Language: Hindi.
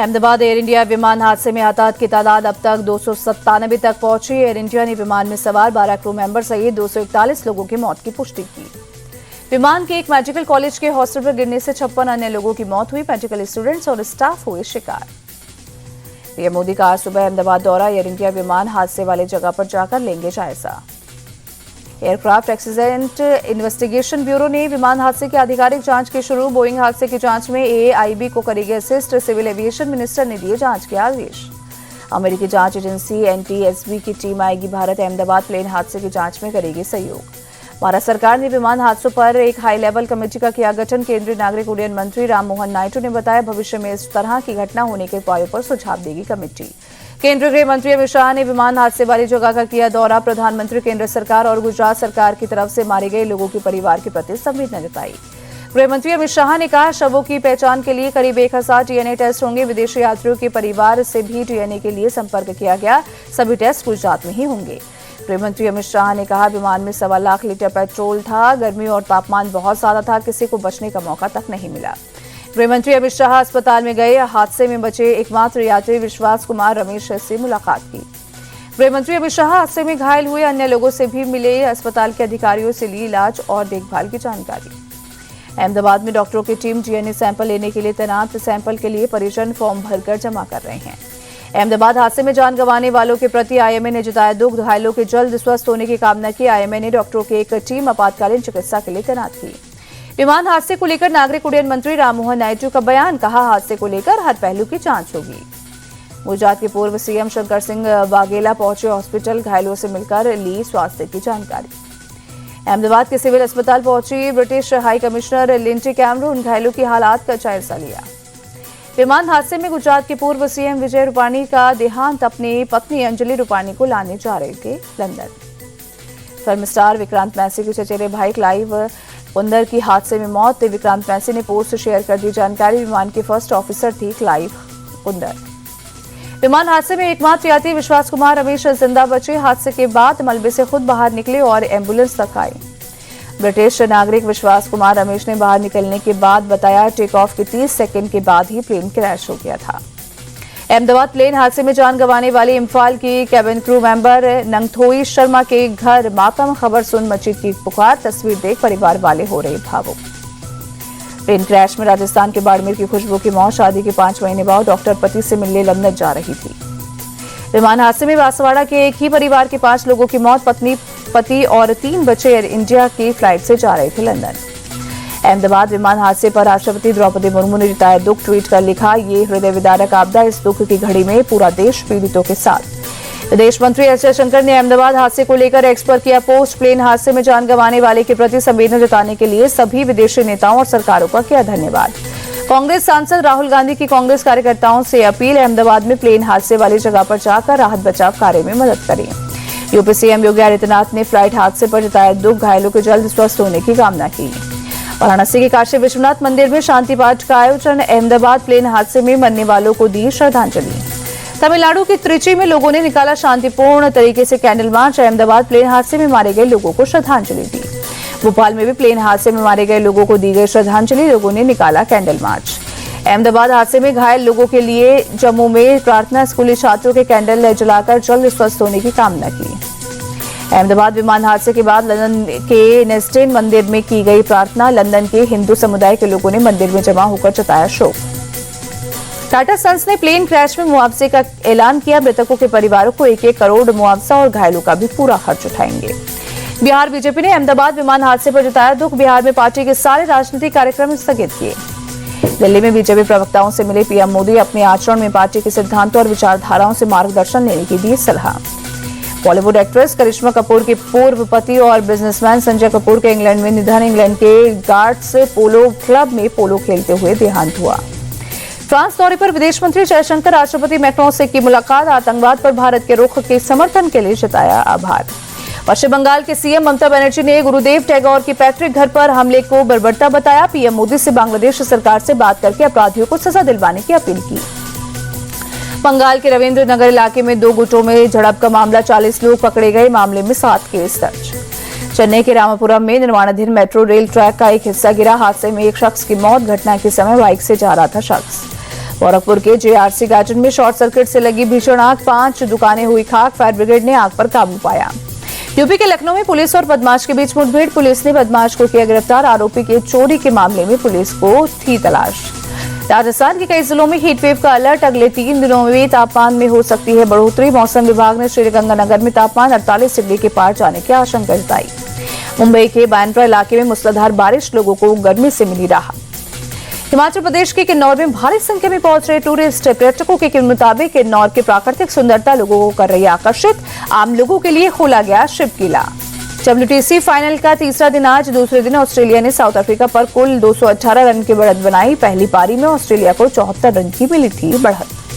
अहमदाबाद एयर इंडिया विमान हादसे में हताहत की तादाद अब तक 297 तक पहुंची। एयर इंडिया ने विमान में सवार 12 क्रू मेंबर सहित 241 लोगों की मौत की पुष्टि की। विमान के एक मेडिकल कॉलेज के हॉस्टल पर गिरने से 56 अन्य लोगों की मौत हुई। मेडिकल स्टूडेंट्स और स्टाफ हुए शिकार। पीएम मोदी का आज सुबह अहमदाबाद दौरा। एयर इंडिया विमान हादसे वाली जगह पर जाकर लेंगे जायजा। एयरक्राफ्ट एक्सीडेंट इन्वेस्टिगेशन ब्यूरो ने विमान हादसे की आधिकारिक जांच की शुरू। बोइंग हादसे की जांच में एआईबी को करेगी असिस्ट। सिविल एविएशन मिनिस्टर ने दिए जांच के आदेश। अमेरिकी जांच एजेंसी एनटीएसबी की टीम आएगी भारत। अहमदाबाद प्लेन हादसे की जांच में करेगी सहयोग। भारत सरकार ने विमान हादसों पर एक हाई लेवल कमेटी का किया गठन। केंद्रीय नागरिक उड्डयन मंत्री राममोहन नायडू ने बताया, भविष्य में इस तरह की घटना होने के उपायों पर सुझाव देगी कमेटी। केंद्रीय गृह मंत्री अमित शाह ने विमान हादसे वाली जगह का किया दौरा। प्रधानमंत्री, केंद्र सरकार और गुजरात सरकार की तरफ से मारे गए लोगों के परिवार के प्रति संवेदना जताई। गृह मंत्री अमित शाह ने कहा, शवों की पहचान के लिए करीब 1000 डीएनए टेस्ट होंगे। विदेशी यात्रियों के परिवार से भी डीएनए के लिए संपर्क किया गया। सभी टेस्ट गुजरात में ही होंगे। गृह मंत्री अमित शाह ने कहा, विमान में 1.25 लाख लीटर पेट्रोल था। गर्मी और तापमान बहुत ज्यादा था, किसी को बचने का मौका तक नहीं मिला। गृह मंत्री अमित शाह अस्पताल में गए। हादसे में बचे एकमात्र यात्री विश्वास कुमार रमेश से मुलाकात की। गृह मंत्री अमित शाह हादसे में घायल हुए अन्य लोगों से भी मिले। अस्पताल के अधिकारियों से ली इलाज और देखभाल की जानकारी। अहमदाबाद में डॉक्टरों की टीम डीएनए सैंपल लेने के लिए तैनात। सैंपल के लिए परिजन फॉर्म भरकर जमा कर रहे हैं। अहमदाबाद हादसे में जान गंवाने वालों के प्रति आईएमए ने जताया दुख। घायलों के जल्द स्वस्थ होने की कामना की। आईएमए ने डॉक्टरों की एक टीम आपातकालीन चिकित्सा के लिए तैनात की। विमान हादसे को लेकर नागरिक उड्डयन मंत्री राममोहन नायडू का बयान। कहा, हादसे को लेकर हर पहलू की जांच होगी। गुजरात के पूर्व सीएम शंकर सिंह वाघेला पहुंचे हॉस्पिटल। घायलों से मिलकर ली स्वास्थ्य की जानकारी। अहमदाबाद के सिविल अस्पताल पहुंची British high commissioner Lindy Cameron. घायलों की हालात का जायजा लिया। विमान हादसे में गुजरात के पूर्व सीएम विजय रूपाणी का देहांत। अपनी पत्नी अंजलि रूपाणी को लाने जा रहे थे London. Film star Vikrant Massey के चचेरे भाई क्लाइव कुंदर की हादसे में मौत। विक्रांत मैसी ने पोस्ट शेयर कर दी जानकारी। विमान के फर्स्ट ऑफिसर थी क्लाइव कुंदर। विमान हादसे में एकमात्र यात्री विश्वास कुमार रमेश जिंदा बचे। हादसे के बाद मलबे से खुद बाहर निकले और एम्बुलेंस तक आए। ब्रिटिश नागरिक विश्वास कुमार रमेश ने बाहर निकलने के बाद बताया, टेक ऑफ के 30 सेकंड के बाद ही प्लेन क्रैश हो गया था। अहमदाबाद प्लेन हादसे में जान गंवाने वाली इम्फाल की कैबिन क्रू मेंबर नंगथोई शर्मा के घर मातम। खबर सुन मची की पुकार। तस्वीर देख परिवार वाले हो रहे भावुक। प्लेन क्रैश में राजस्थान के बाड़मेर की खुशबू की मौत। शादी के 5 महीने बाद डॉक्टर पति से मिलने लंदन जा रही थी। विमान हादसे में बांसवाड़ा के एक ही परिवार के 5 लोगों की मौत। पत्नी, पति और 3 बच्चे एयर इंडिया की फ्लाइट से जा रहे थे लंदन। अहमदाबाद विमान हादसे पर राष्ट्रपति द्रौपदी मुर्मू ने जताया दुख। ट्वीट कर लिखा, ये हृदय विदारक आपदा। इस दुख की घड़ी में पूरा देश पीड़ितों के साथ। विदेश मंत्री एस जयशंकर ने अहमदाबाद हादसे को लेकर एक्स पर किया पोस्ट। प्लेन हादसे में जान गंवाने वाले के प्रति संवेदना जताने के लिए सभी विदेशी नेताओं और सरकारों का किया धन्यवाद। कांग्रेस सांसद राहुल गांधी की कांग्रेस कार्यकर्ताओं से अपील, अहमदाबाद में प्लेन हादसे वाली जगह पर जाकर राहत बचाव कार्य में मदद करें। यूपी सीएम योगी आदित्यनाथ ने फ्लाइट हादसे पर जताया दुख। घायलों के जल्द स्वस्थ होने की कामना की। वाराणसी के काशी विश्वनाथ मंदिर में शांति पाठ का आयोजन। अहमदाबाद प्लेन हादसे में मरने वालों को दी श्रद्धांजलि। तमिलनाडु की त्रिची में लोगों ने निकाला शांतिपूर्ण तरीके से कैंडल मार्च। अहमदाबाद प्लेन हादसे में मारे गए लोगों को श्रद्धांजलि दी। भोपाल में भी प्लेन हादसे में मारे गए लोगों को दी गई श्रद्धांजलि। लोगों ने निकाला कैंडल मार्च। अहमदाबाद हादसे में घायल लोगों के लिए जम्मू में प्रार्थना। स्कूली छात्रों के कैंडल जलाकर जल्द स्वस्थ होने की कामना की। अहमदाबाद विमान हादसे के बाद लंदन के नेस्टेन मंदिर में की गई प्रार्थना। लंदन के हिंदू समुदाय के लोगों ने मंदिर में जमा होकर जताया शोक। टाटा सन्स ने प्लेन क्रैश में मुआवजे का ऐलान किया। मृतकों के परिवारों को 1-1 करोड़ मुआवजा और घायलों का भी पूरा खर्च उठाएंगे। बिहार बीजेपी ने अहमदाबाद विमान हादसे पर जताया दुख। बिहार में पार्टी के सारे राजनीतिक कार्यक्रम स्थगित किए। दिल्ली में बीजेपी प्रवक्ताओं से मिले पीएम मोदी। अपने आचरण में पार्टी के सिद्धांतों और विचारधाराओं से मार्गदर्शन लेने की दी सलाह। बॉलीवुड एक्ट्रेस करिश्मा कपूर के पूर्व पति और बिजनेसमैन संजय कपूर के इंग्लैंड में निधन। इंग्लैंड के गार्ड्स पोलो क्लब में पोलो खेलते हुए देहांत हुआ। फ्रांस दौरे पर विदेश मंत्री जयशंकर राष्ट्रपति मैक्रोन से की मुलाकात। आतंकवाद पर भारत के रुख के समर्थन के लिए जताया आभार। पश्चिम बंगाल के सीएम ममता बनर्जी ने गुरुदेव टैगोर के पैतृक घर पर हमले को बर्बरता बताया। पीएम मोदी से बांग्लादेश सरकार से बात करके अपराधियों को सजा दिलवाने की अपील की। बंगाल के रविंद्र नगर इलाके में 2 गुटों में झड़प का मामला। 40 लोग पकड़े गए। मामले में 7 केस दर्ज। चेन्नई के रामापुरम में निर्माणाधीन मेट्रो रेल ट्रैक का एक हिस्सा गिरा। हादसे में एक शख्स की मौत। घटना के समय बाइक से जा रहा था शख्स। गोरखपुर के जेआरसी गार्डन में शॉर्ट सर्किट से लगी भीषण आग, 5 दुकानें हुई खाक। फायर ब्रिगेड ने आग पर काबू पाया। यूपी के लखनऊ में पुलिस और बदमाश के बीच मुठभेड़, पुलिस ने बदमाश को किया गिरफ्तार। आरोपी के चोरी के मामले में पुलिस को थी तलाश। राजस्थान के कई जिलों में हीट वेव का अलर्ट, अगले 3 दिनों में तापमान में हो सकती है बढ़ोतरी। मौसम विभाग ने श्रीगंगानगर में तापमान 48 डिग्री के पार जाने की आशंका जताई। मुंबई के बांद्रा इलाके में मूसलाधार बारिश, लोगों को गर्मी से मिली राहत। हिमाचल प्रदेश के किन्नौर में भारी संख्या में पहुंच रहे टूरिस्ट। पर्यटकों के मुताबिक किन्नौर की प्राकृतिक सुंदरता लोगों को कर रही है आकर्षित। आम लोगों के लिए खोला गया शिव किला। WTC फाइनल का तीसरा दिन आज। दूसरे दिन ऑस्ट्रेलिया ने साउथ अफ्रीका पर कुल 218 रन की बढ़त बनाई। पहली पारी में ऑस्ट्रेलिया को 74 रन की मिली थी बढ़त।